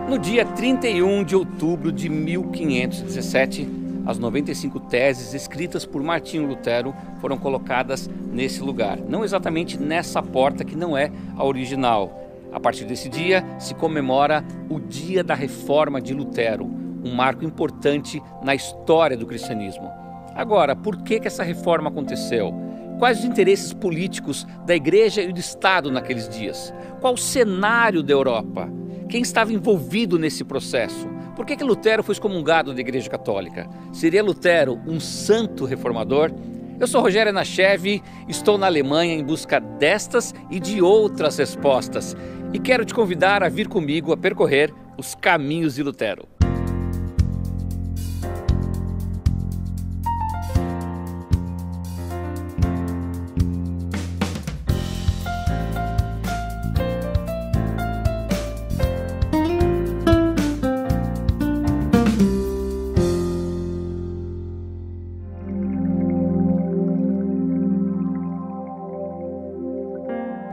No dia 31 de outubro de 1517, as 95 teses escritas por Martinho Lutero foram colocadas nesse lugar. Não exatamente nessa porta, que não é a original. A partir desse dia se comemora o Dia da Reforma de Lutero, um marco importante na história do cristianismo. Agora, por que essa reforma aconteceu? Quais os interesses políticos da Igreja e do Estado naqueles dias? Qual o cenário da Europa? Quem estava envolvido nesse processo? Por que Lutero foi excomungado da Igreja Católica? Seria Lutero um santo reformador? Eu sou Rogério Nachev, estou na Alemanha em busca destas e de outras respostas e quero te convidar a vir comigo a percorrer os caminhos de Lutero.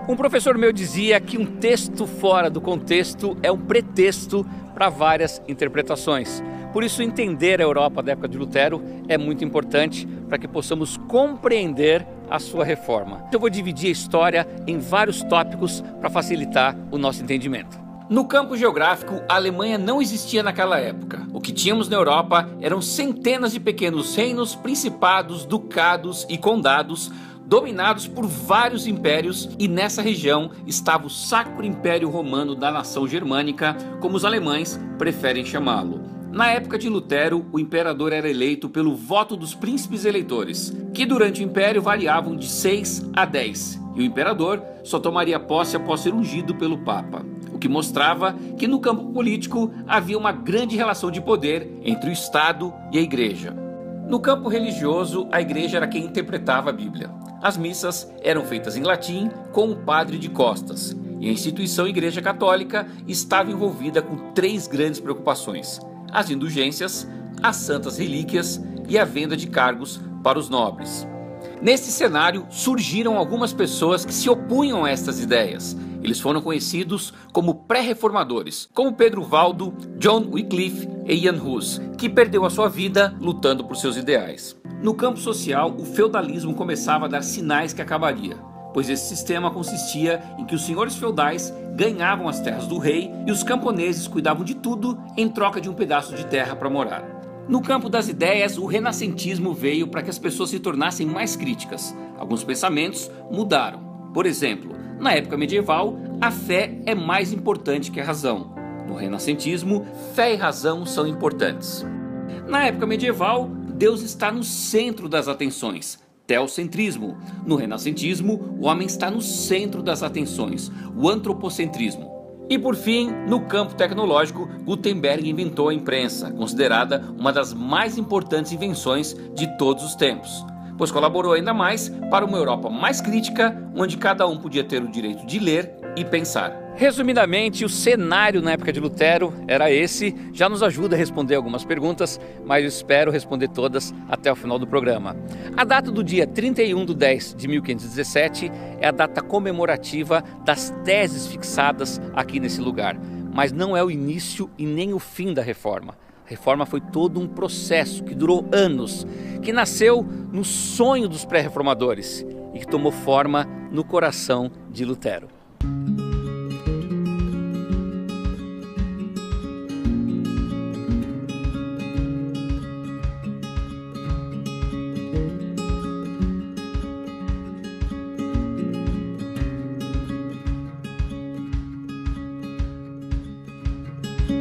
Um professor meu dizia que um texto fora do contexto é um pretexto para várias interpretações. Por isso, entender a Europa da época de Lutero é muito importante para que possamos compreender a sua reforma. Eu vou dividir a história em vários tópicos para facilitar o nosso entendimento. No campo geográfico, a Alemanha não existia naquela época. O que tínhamos na Europa eram centenas de pequenos reinos, principados, ducados e condados, dominados por vários impérios, e nessa região estava o Sacro Império Romano da nação germânica, como os alemães preferem chamá-lo. Na época de Lutero, o imperador era eleito pelo voto dos príncipes eleitores, que durante o império variavam de 6 a 10, e o imperador só tomaria posse após ser ungido pelo Papa, o que mostrava que no campo político havia uma grande relação de poder entre o Estado e a Igreja. No campo religioso, a Igreja era quem interpretava a Bíblia. As missas eram feitas em latim com o padre de costas, e a instituição Igreja Católica estava envolvida com 3 grandes preocupações: as indulgências, as santas relíquias e a venda de cargos para os nobres. Nesse cenário surgiram algumas pessoas que se opunham a estas ideias. Eles foram conhecidos como pré-reformadores, como Pedro Valdo, John Wycliffe e Ian Hus, que perdeu a sua vida lutando por seus ideais. No campo social, o feudalismo começava a dar sinais que acabaria, pois esse sistema consistia em que os senhores feudais ganhavam as terras do rei e os camponeses cuidavam de tudo em troca de um pedaço de terra para morar. No campo das ideias, o renascentismo veio para que as pessoas se tornassem mais críticas. Alguns pensamentos mudaram. Por exemplo, na época medieval, a fé é mais importante que a razão. No renascentismo, fé e razão são importantes. Na época medieval, Deus está no centro das atenções, teocentrismo. No renascentismo, o homem está no centro das atenções, o antropocentrismo. E por fim, no campo tecnológico, Gutenberg inventou a imprensa, considerada uma das mais importantes invenções de todos os tempos, pois colaborou ainda mais para uma Europa mais crítica, onde cada um podia ter o direito de ler e pensar. Resumidamente, o cenário na época de Lutero era esse. Já nos ajuda a responder algumas perguntas, mas eu espero responder todas até o final do programa. A data do dia 31/10/1517 é a data comemorativa das teses fixadas aqui nesse lugar, mas não é o início e nem o fim da reforma. A reforma foi todo um processo que durou anos, que nasceu no sonho dos pré-reformadores e que tomou forma no coração de Lutero.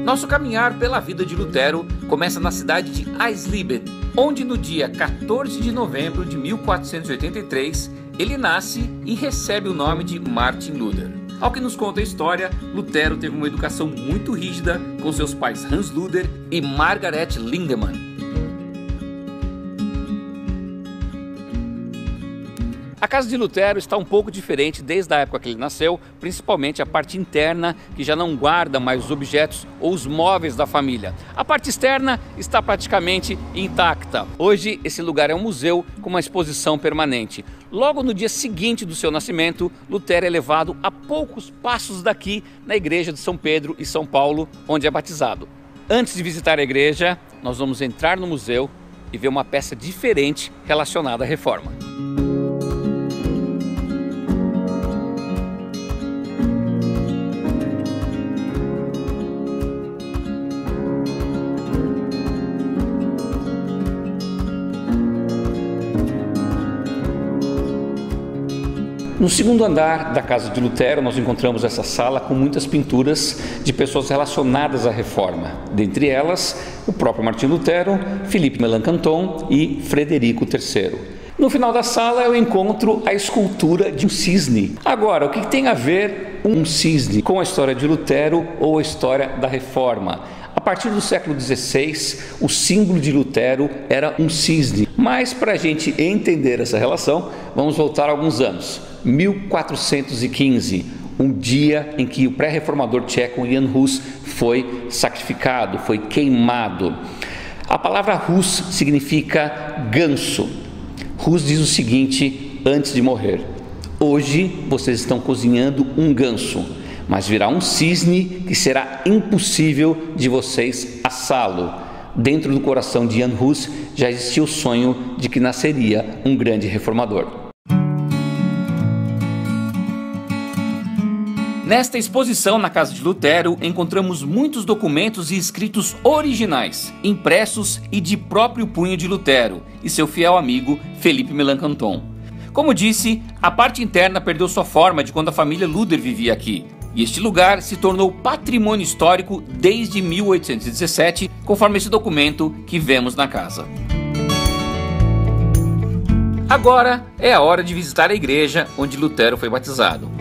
Nosso caminhar pela vida de Lutero começa na cidade de Eisleben, onde no dia 14 de novembro de 1483 ele nasce e recebe o nome de Martin Luther. Ao que nos conta a história, Lutero teve uma educação muito rígida com seus pais Hans Luther e Margaret Lindemann. A casa de Lutero está um pouco diferente desde a época que ele nasceu, principalmente a parte interna, que já não guarda mais os objetos ou os móveis da família. A parte externa está praticamente intacta. Hoje esse lugar é um museu com uma exposição permanente. Logo no dia seguinte do seu nascimento, Lutero é levado a poucos passos daqui na igreja de São Pedro e São Paulo, onde é batizado. Antes de visitar a igreja, nós vamos entrar no museu e ver uma peça diferente relacionada à reforma. No segundo andar da casa de Lutero, nós encontramos essa sala com muitas pinturas de pessoas relacionadas à reforma. Dentre elas, o próprio Martinho Lutero, Philippe Melanchthon e Frederico III. No final da sala eu encontro a escultura de um cisne. Agora, o que tem a ver um cisne com a história de Lutero ou a história da reforma? A partir do século XVI, o símbolo de Lutero era um cisne. Mas para a gente entender essa relação, vamos voltar alguns anos. 1415, um dia em que o pré-reformador tcheco Jan Hus foi sacrificado, foi queimado. A palavra Hus significa ganso. Hus diz o seguinte antes de morrer: hoje vocês estão cozinhando um ganso, mas virá um cisne que será impossível de vocês assá-lo. Dentro do coração de Jan Hus já existia o sonho de que nasceria um grande reformador. Nesta exposição na casa de Lutero, encontramos muitos documentos e escritos originais, impressos e de próprio punho de Lutero e seu fiel amigo Philippe Melanchthon. Como disse, a parte interna perdeu sua forma de quando a família Luder vivia aqui, e este lugar se tornou patrimônio histórico desde 1817, conforme esse documento que vemos na casa. Agora é a hora de visitar a igreja onde Lutero foi batizado.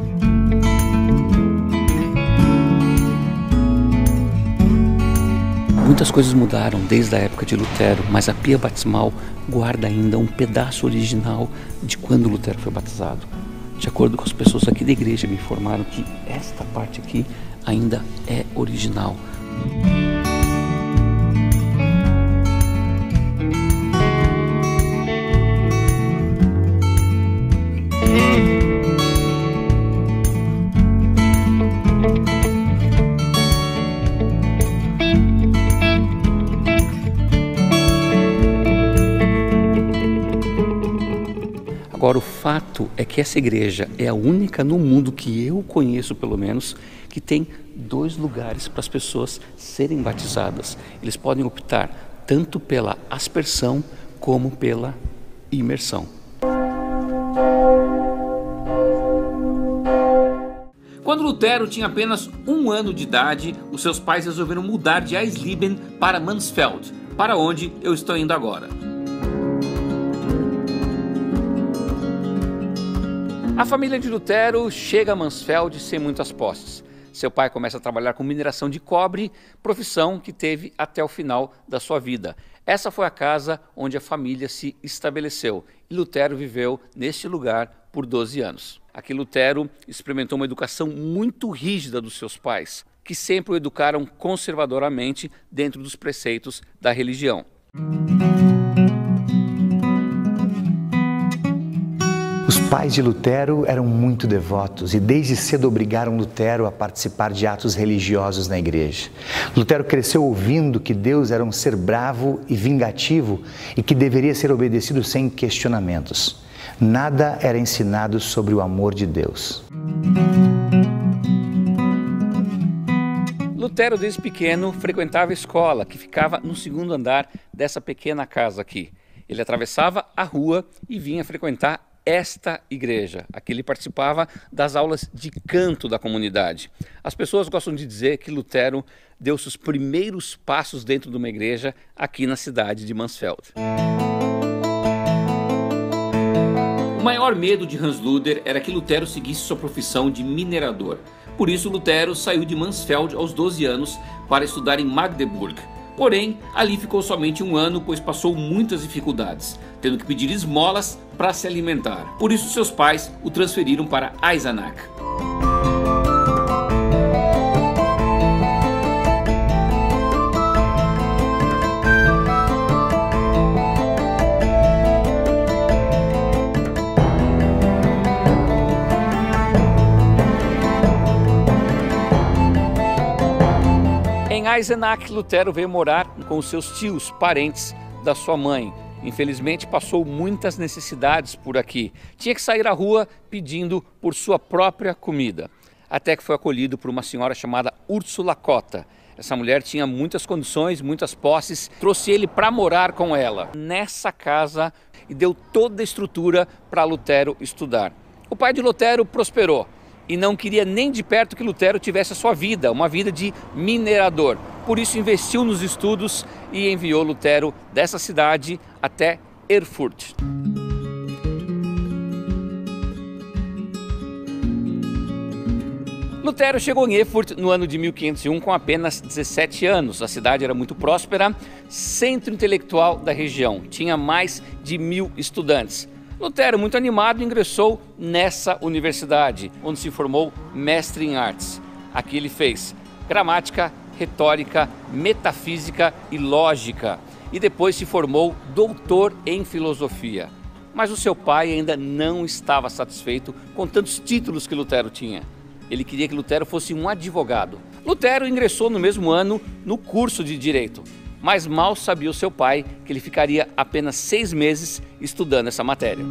Muitas coisas mudaram desde a época de Lutero, mas a pia batismal guarda ainda um pedaço original de quando Lutero foi batizado. De acordo com as pessoas aqui da igreja, me informaram que esta parte aqui ainda é original. Agora, o fato é que essa igreja é a única no mundo que eu conheço, pelo menos, que tem 2 lugares para as pessoas serem batizadas. Eles podem optar tanto pela aspersão como pela imersão. Quando Lutero tinha apenas 1 ano de idade, os seus pais resolveram mudar de Eisleben para Mansfeld, para onde eu estou indo agora. A família de Lutero chega a Mansfeld sem muitas posses. Seu pai começa a trabalhar com mineração de cobre, profissão que teve até o final da sua vida. Essa foi a casa onde a família se estabeleceu e Lutero viveu neste lugar por 12 anos. Aqui Lutero experimentou uma educação muito rígida dos seus pais, que sempre o educaram conservadoramente dentro dos preceitos da religião. Os pais de Lutero eram muito devotos e desde cedo obrigaram Lutero a participar de atos religiosos na igreja. Lutero cresceu ouvindo que Deus era um ser bravo e vingativo e que deveria ser obedecido sem questionamentos. Nada era ensinado sobre o amor de Deus. Lutero, desde pequeno, frequentava a escola, que ficava no 2º andar dessa pequena casa aqui. Ele atravessava a rua e vinha frequentar esta igreja. Aqui ele participava das aulas de canto da comunidade. As pessoas gostam de dizer que Lutero deu seus primeiros passos dentro de uma igreja aqui na cidade de Mansfeld. O maior medo de Hans Luder era que Lutero seguisse sua profissão de minerador. Por isso Lutero saiu de Mansfeld aos 12 anos para estudar em Magdeburg. Porém, ali ficou somente um ano, pois passou muitas dificuldades, tendo que pedir esmolas para se alimentar. Por isso seus pais o transferiram para Eisenach. Em Eisenach, Lutero veio morar com os seus tios, parentes da sua mãe. Infelizmente, passou muitas necessidades por aqui. Tinha que sair à rua pedindo por sua própria comida. Até que foi acolhido por uma senhora chamada Úrsula Cotta. Essa mulher tinha muitas condições, muitas posses, trouxe ele para morar com ela nessa casa e deu toda a estrutura para Lutero estudar. O pai de Lutero prosperou e não queria nem de perto que Lutero tivesse a sua vida, uma vida de minerador. Por isso investiu nos estudos e enviou Lutero dessa cidade até Erfurt. Lutero chegou em Erfurt no ano de 1501 com apenas 17 anos. A cidade era muito próspera, centro intelectual da região, tinha mais de 1000 estudantes. Lutero, muito animado, ingressou nessa universidade, onde se formou mestre em artes. Aqui ele fez gramática, retórica, metafísica e lógica. E depois se formou doutor em filosofia. Mas o seu pai ainda não estava satisfeito com tantos títulos que Lutero tinha. Ele queria que Lutero fosse um advogado. Lutero ingressou no mesmo ano no curso de Direito. Mas mal sabia o seu pai que ele ficaria apenas 6 meses estudando essa matéria.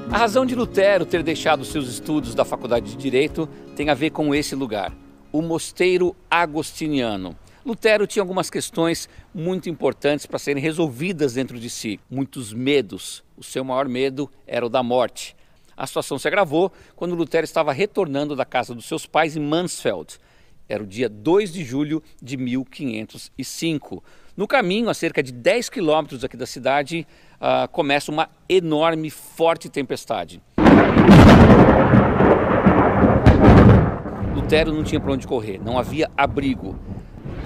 A razão de Lutero ter deixado seus estudos da Faculdade de Direito tem a ver com esse lugar, o Mosteiro Agostiniano. Lutero tinha algumas questões muito importantes para serem resolvidas dentro de si, muitos medos. O seu maior medo era o da morte. A situação se agravou quando Lutero estava retornando da casa dos seus pais em Mansfeld. Era o dia 2 de julho de 1505. No caminho, a cerca de 10 quilômetros aqui da cidade, começa uma enorme, forte tempestade. Lutero não tinha para onde correr, não havia abrigo.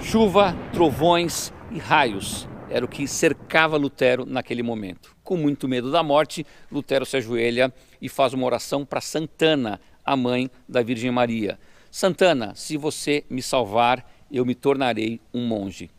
Chuva, trovões e raios era o que cercava Lutero naquele momento. Com muito medo da morte, Lutero se ajoelha e faz uma oração para Santana, a mãe da Virgem Maria. Santana, se você me salvar, eu me tornarei um monge.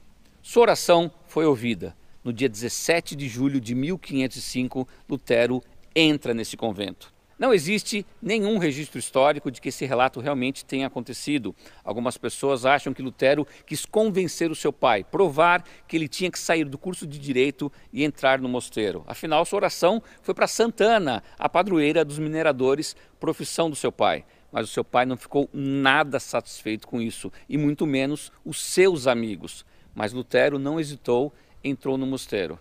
Sua oração foi ouvida. No dia 17 de julho de 1505, Lutero entra nesse convento. Não existe nenhum registro histórico de que esse relato realmente tenha acontecido. Algumas pessoas acham que Lutero quis convencer o seu pai, provar que ele tinha que sair do curso de Direito e entrar no mosteiro. Afinal, sua oração foi para Santana, a padroeira dos mineradores, profissão do seu pai. Mas o seu pai não ficou nada satisfeito com isso, e muito menos os seus amigos. Mas Lutero não hesitou, entrou no mosteiro.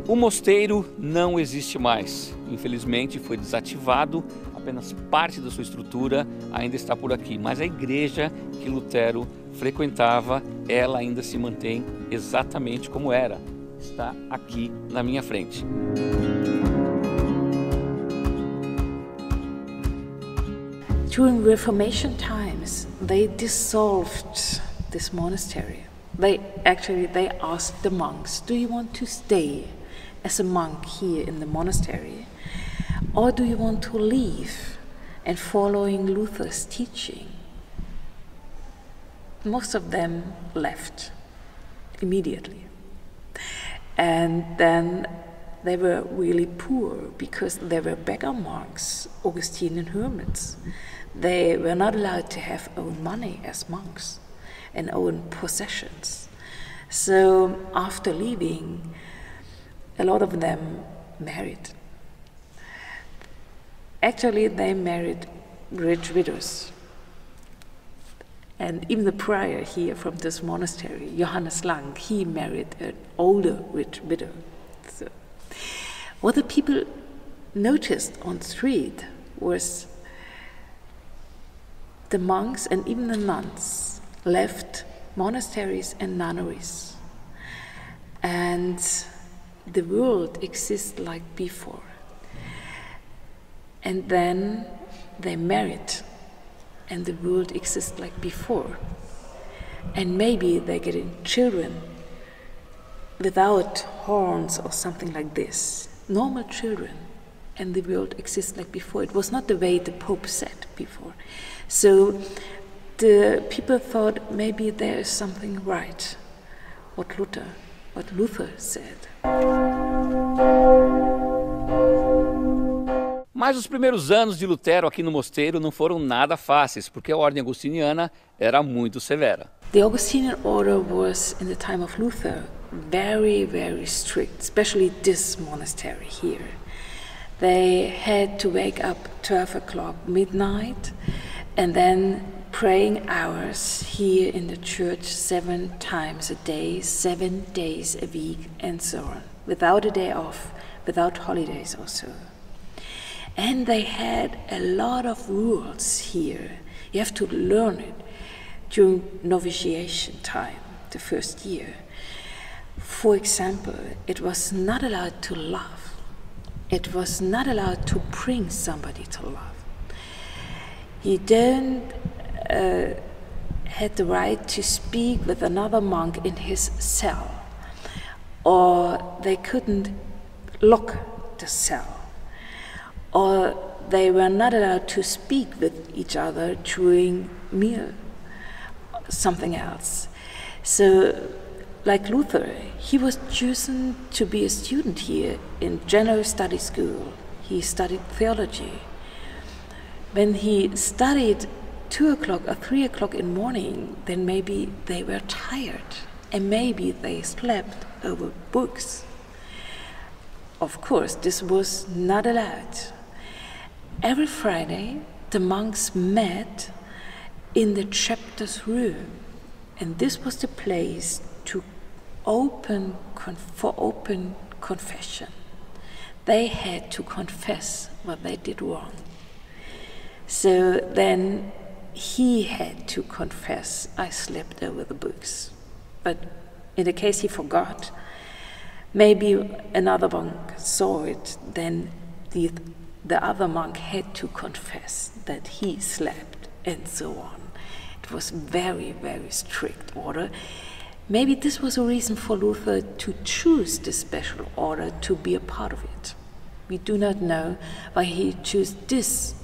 O mosteiro não existe mais. Infelizmente foi desativado, apenas parte da sua estrutura ainda está por aqui. Mas a igreja que Lutero frequentava, ela ainda se mantém exatamente como era. Está aqui na minha frente. During Reformation times, they dissolved this monastery. They asked the monks, do you want to stay as a monk here in the monastery, or do you want to leave and following Luther's teaching? Most of them left immediately. And then they were really poor because they were beggar monks, Augustinian hermits. They were not allowed to have own money as monks and own possessions. So after leaving, a lot of them married. Actually, they married rich widows. And even the prior here from this monastery, Johannes Lang, he married an older rich widow. So What the people noticed on the street was the monks and even the nuns left monasteries and nunneries, and the world exists like before. And then they married, and the world exists like before. And maybe they're getting children without horns or something like this. Normal children, and the world exists like before. It was not the way the Pope said before. So the people thought maybe there is something right, what Luther said. Mas os primeiros anos de Lutero aqui no mosteiro não foram nada fáceis, porque a ordem agostiniana era muito severa. The Augustinian order was, in the time of Luther, very, very strict, especially this monastery here. They had to wake up 12 o'clock midnight and then praying hours here in the church 7 times a day, 7 days a week, and so on, without a day off, without holidays or so. And they had a lot of rules here. You have to learn it during novitiation time, the first year. For example, it was not allowed to laugh. It was not allowed to bring somebody to laugh. You don't had the right to speak with another monk in his cell, or they couldn't lock the cell, or they were not allowed to speak with each other during meal, something else. So, like Luther, he was chosen to be a student here in General Study School. He studied theology. When he studied 2 o'clock or 3 o'clock in the morning, then maybe they were tired and maybe they slept over books. Of course, this was not allowed. Every Friday, the monks met in the chapter's room, and this was the place to open confession. They had to confess what they did wrong. So then he had to confess, I slept over the books. But in the case he forgot, maybe another monk saw it, then the other monk had to confess that he slept, and so on. It was very, very strict order. Maybe this was a reason for Luther to choose this special order to be a part of it. We do not know why he chose this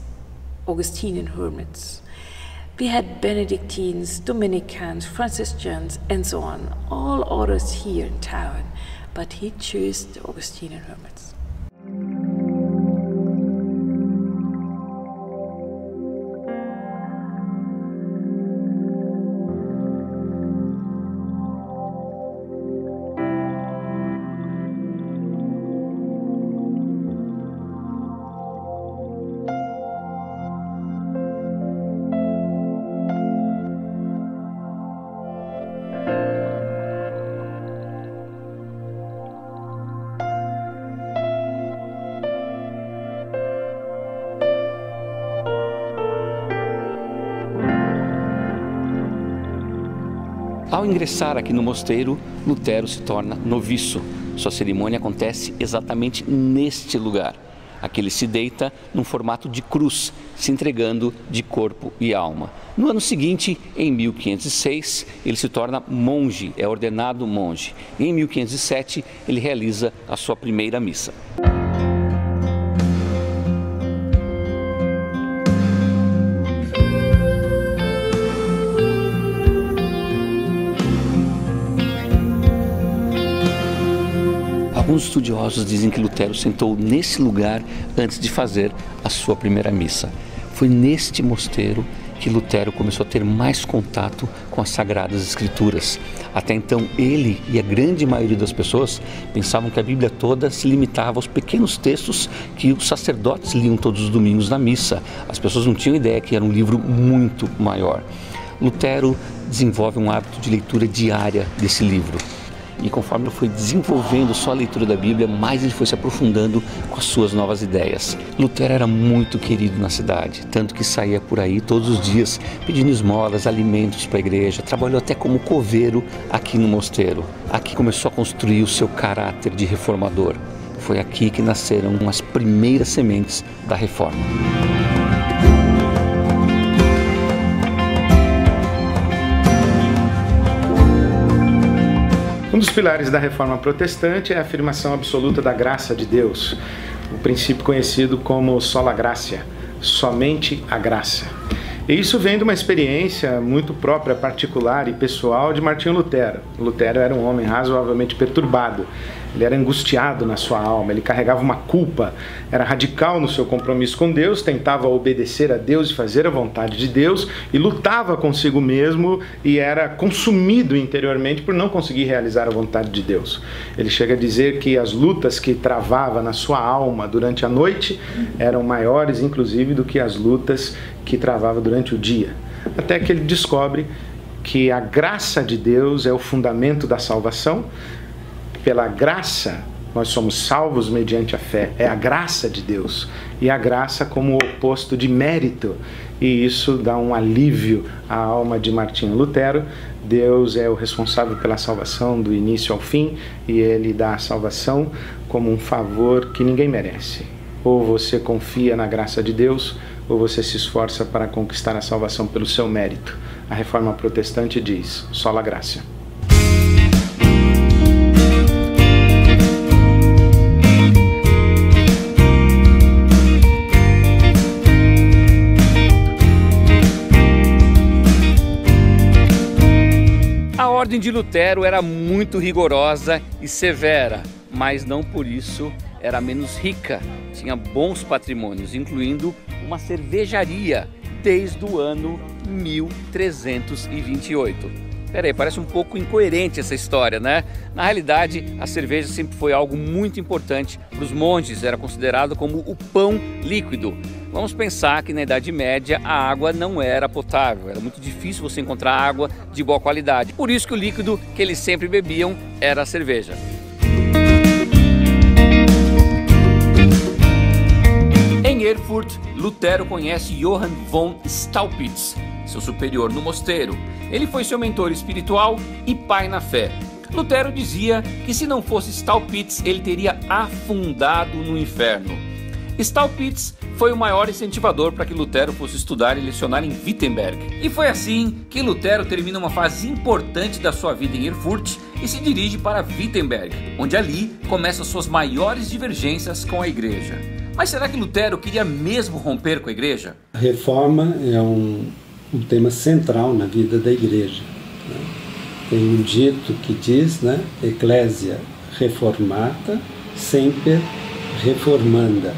Augustinian hermits. We had Benedictines, Dominicans, Franciscans, and so on, all orders here in town, but he chose the Augustinian hermits. Ao ingressar aqui no mosteiro, Lutero se torna noviço. Sua cerimônia acontece exatamente neste lugar. Aqui ele se deita num formato de cruz, se entregando de corpo e alma. No ano seguinte, em 1506, ele se torna monge, é ordenado monge. E em 1507, ele realiza a sua primeira missa. Alguns estudiosos dizem que Lutero sentou nesse lugar antes de fazer a sua primeira missa. Foi neste mosteiro que Lutero começou a ter mais contato com as Sagradas Escrituras. Até então, ele e a grande maioria das pessoas pensavam que a Bíblia toda se limitava aos pequenos textos que os sacerdotes liam todos os domingos na missa. As pessoas não tinham ideia que era um livro muito maior. Lutero desenvolve um hábito de leitura diária desse livro. E conforme ele foi desenvolvendo só a leitura da Bíblia, mais ele foi se aprofundando com as suas novas ideias. Lutero era muito querido na cidade, tanto que saía por aí todos os dias pedindo esmolas, alimentos para a igreja. Trabalhou até como coveiro aqui no mosteiro. Aqui começou a construir o seu caráter de reformador. Foi aqui que nasceram as primeiras sementes da reforma. Um dos pilares da reforma protestante é a afirmação absoluta da graça de Deus, o princípio conhecido como sola gratia, somente a graça. E isso vem de uma experiência muito própria, particular e pessoal de Martinho Lutero. Lutero era um homem razoavelmente perturbado, ele era angustiado na sua alma, ele carregava uma culpa, era radical no seu compromisso com Deus, tentava obedecer a Deus e fazer a vontade de Deus e lutava consigo mesmo e era consumido interiormente por não conseguir realizar a vontade de Deus. Ele chega a dizer que as lutas que travava na sua alma durante a noite eram maiores, inclusive, do que as lutas que travava durante o dia. Até que ele descobre que a graça de Deus é o fundamento da salvação. Pela graça, nós somos salvos mediante a fé. É a graça de Deus. E a graça como o oposto de mérito. E isso dá um alívio à alma de Martinho Lutero. Deus é o responsável pela salvação do início ao fim. E Ele dá a salvação como um favor que ninguém merece. Ou você confia na graça de Deus, ou você se esforça para conquistar a salvação pelo seu mérito. A reforma protestante diz, sola gratia. A ordem de Lutero era muito rigorosa e severa, mas não por isso era menos rica. Tinha bons patrimônios, incluindo uma cervejaria desde o ano 1328. Peraí, parece um pouco incoerente essa história, né? Na realidade, a cerveja sempre foi algo muito importante para os monges, era considerado como o pão líquido. Vamos pensar que na Idade Média a água não era potável, era muito difícil você encontrar água de boa qualidade. Por isso que o líquido que eles sempre bebiam era a cerveja. Em Erfurt, Lutero conhece Johann von Staupitz, seu superior no mosteiro. Ele foi seu mentor espiritual e pai na fé. Lutero dizia que se não fosse Staupitz, ele teria afundado no inferno. Staupitz foi o maior incentivador para que Lutero fosse estudar e lecionar em Wittenberg. E foi assim que Lutero termina uma fase importante da sua vida em Erfurt e se dirige para Wittenberg, onde ali começam suas maiores divergências com a igreja. Mas será que Lutero queria mesmo romper com a igreja? A reforma é um tema central na vida da igreja. Tem um dito que diz, Ecclesia reformata semper reformanda,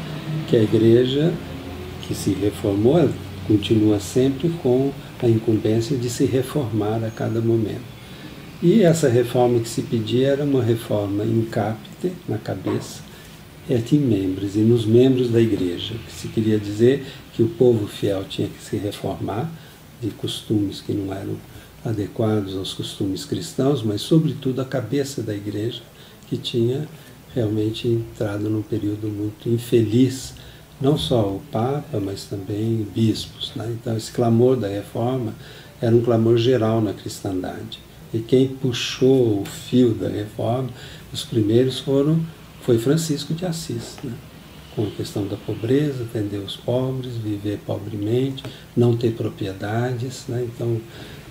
que a igreja que se reformou ela continua sempre com a incumbência de se reformar a cada momento. E essa reforma que se pedia era uma reforma in capite, na cabeça, et in membris, e nos membros da igreja, que se queria dizer que o povo fiel tinha que se reformar de costumes que não eram adequados aos costumes cristãos, mas sobretudo a cabeça da igreja, que tinha realmente entrado num período muito infeliz, não só o Papa, mas também bispos. Então esse clamor da reforma era um clamor geral na cristandade. E quem puxou o fio da reforma, os primeiros foi Francisco de Assis, com a questão da pobreza, atender os pobres, viver pobremente, não ter propriedades, então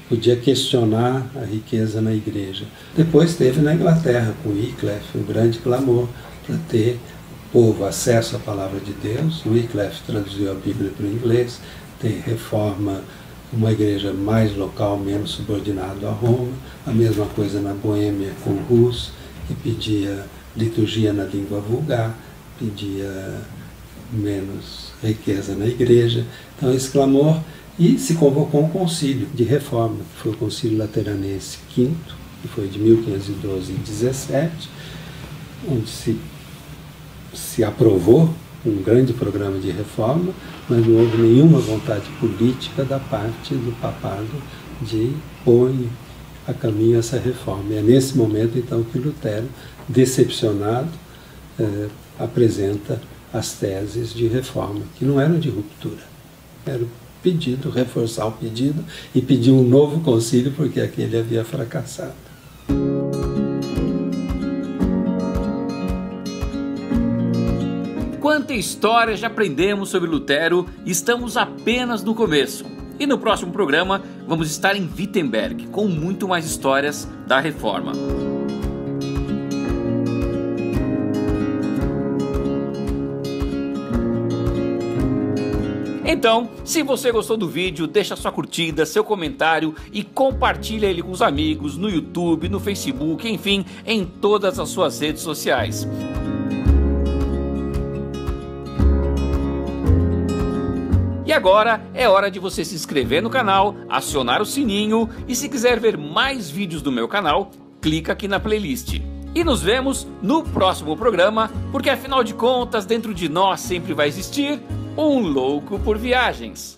podia questionar a riqueza na igreja. Depois teve na Inglaterra, com Wycliffe, um grande clamor para ter o povo acesso à palavra de Deus. Wycliffe traduziu a Bíblia para o inglês, tem reforma, uma igreja mais local, menos subordinado a Roma, a mesma coisa na Boêmia com Hus, que pedia liturgia na língua vulgar, pedia menos riqueza na igreja. Então esse clamor, e se convocou um concílio de reforma, que foi o Concílio Lateranense V, que foi de 1512 e 17, onde se aprovou um grande programa de reforma, mas não houve nenhuma vontade política da parte do papado de pôr a caminho essa reforma. E é nesse momento, então, que Lutero, decepcionado, apresenta as teses de reforma, que não eram de ruptura, era o pedido, reforçar o pedido e pedir um novo concílio, porque aquele havia fracassado. Quanta história já aprendemos sobre Lutero e estamos apenas no começo. E no próximo programa vamos estar em Wittenberg com muito mais histórias da Reforma. Então, se você gostou do vídeo, deixa sua curtida, seu comentário e compartilha ele com os amigos no YouTube, no Facebook, enfim, em todas as suas redes sociais. E agora é hora de você se inscrever no canal, acionar o sininho e se quiser ver mais vídeos do meu canal, clica aqui na playlist. E nos vemos no próximo programa, porque afinal de contas, dentro de nós sempre vai existir um louco por viagens.